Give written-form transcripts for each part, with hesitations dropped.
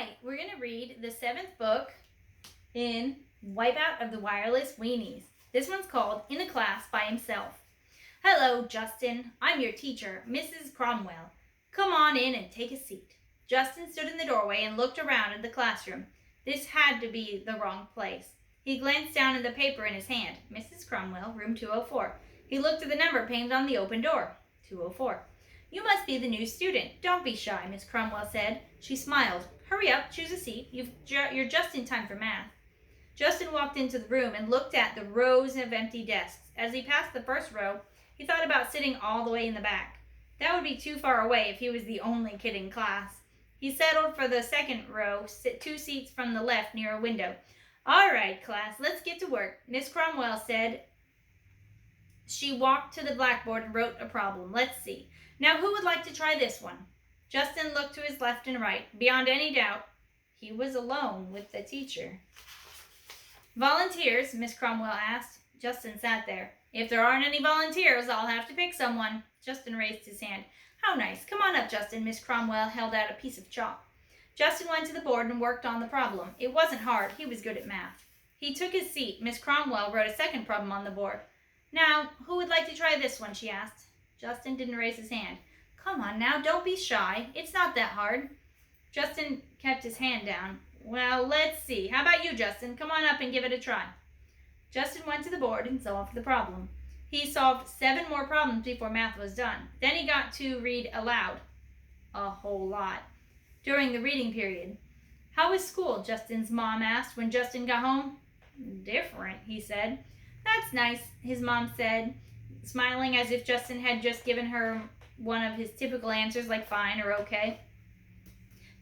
Hi, we're going to read the 7th book in Wipeout of the Wireless Weenies. This one's called In a Class by Himself. Hello, Justin. I'm your teacher, Mrs. Cromwell. Come on in and take a seat. Justin stood in the doorway and looked around at the classroom. This had to be the wrong place. He glanced down at the paper in his hand. Mrs. Cromwell, room 204. He looked at the number painted on the open door. 204. You must be the new student. Don't be shy, Miss Cromwell said. She smiled. Hurry up, choose a seat. You're just in time for math. Justin walked into the room and looked at the rows of empty desks. As he passed the first row, he thought about sitting all the way in the back. That would be too far away if he was the only kid in class. He settled for the second row, 2 seats from the left near a window. All right, class, let's get to work, Miss Cromwell said. She walked to the blackboard and wrote a problem. Let's see. Now, who would like to try this one? Justin looked to his left and right. Beyond any doubt, he was alone with the teacher. Volunteers, Miss Cromwell asked. Justin sat there. If there aren't any volunteers, I'll have to pick someone. Justin raised his hand. How nice. Come on up, Justin. Miss Cromwell held out a piece of chalk. Justin went to the board and worked on the problem. It wasn't hard. He was good at math. He took his seat. Miss Cromwell wrote a second problem on the board. Now, who would like to try this one, she asked. Justin didn't raise his hand. Come on now, don't be shy. It's not that hard. Justin kept his hand down. Well, let's see. How about you, Justin? Come on up and give it a try. Justin went to the board and solved the problem. He solved 7 more problems before math was done. Then he got to read aloud. A whole lot. During the reading period. How was school? Justin's mom asked when Justin got home. Different, he said. That's nice, his mom said, smiling as if Justin had just given her one of his typical answers like fine or okay.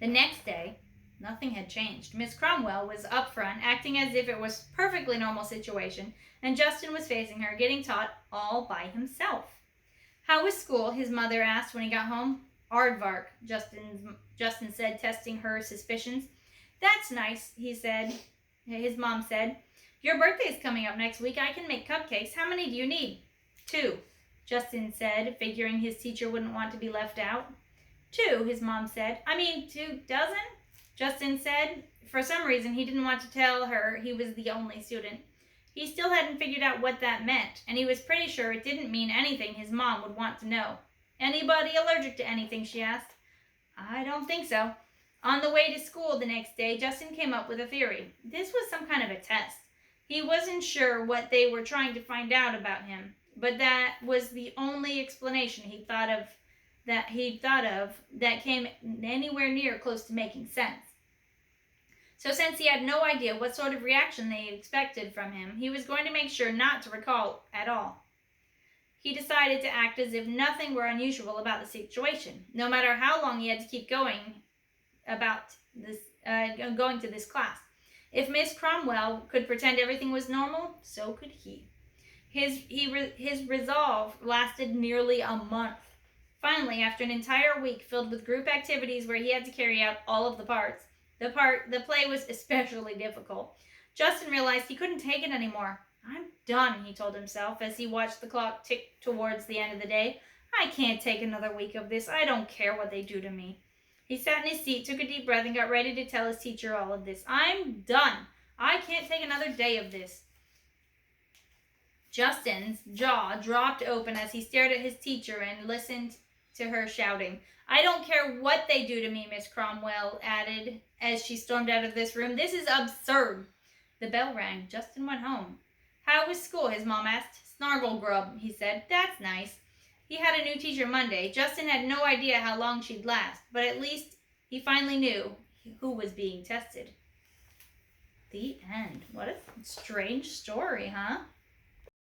The next day, nothing had changed. Miss Cromwell was up front, acting as if it was a perfectly normal situation, and Justin was facing her, getting taught all by himself. How was school? His mother asked when he got home. Aardvark, Justin said, testing her suspicions. That's nice, his mom said. Your birthday's coming up next week. I can make cupcakes. How many do you need? 2, Justin said, figuring his teacher wouldn't want to be left out. 2, his mom said. 2 dozen? Justin said. For some reason, he didn't want to tell her he was the only student. He still hadn't figured out what that meant, and he was pretty sure it didn't mean anything his mom would want to know. Anybody allergic to anything, she asked. I don't think so. On the way to school the next day, Justin came up with a theory. This was some kind of a test. He wasn't sure what they were trying to find out about him, but that was the only explanation he thought of that came anywhere near close to making sense. So since he had no idea what sort of reaction they expected from him, he was going to make sure not to recall at all. He decided to act as if nothing were unusual about the situation, no matter how long he had to keep going to this class. If Miss Cromwell could pretend everything was normal, so could he. His resolve lasted nearly a month. Finally, after an entire week filled with group activities where he had to carry out all of the parts, the play was especially difficult. Justin realized he couldn't take it anymore. I'm done, he told himself as he watched the clock tick towards the end of the day. I can't take another week of this. I don't care what they do to me. He sat in his seat, took a deep breath, and got ready to tell his teacher all of this. I'm done. I can't take another day of this. Justin's jaw dropped open as he stared at his teacher and listened to her shouting. I don't care what they do to me, Miss Cromwell added as she stormed out of this room. This is absurd. The bell rang. Justin went home. How was school? His mom asked. Snargle grub, he said. That's nice. He had a new teacher Monday. Justin had no idea how long she'd last, but at least he finally knew who was being tested. The end. What a strange story, huh?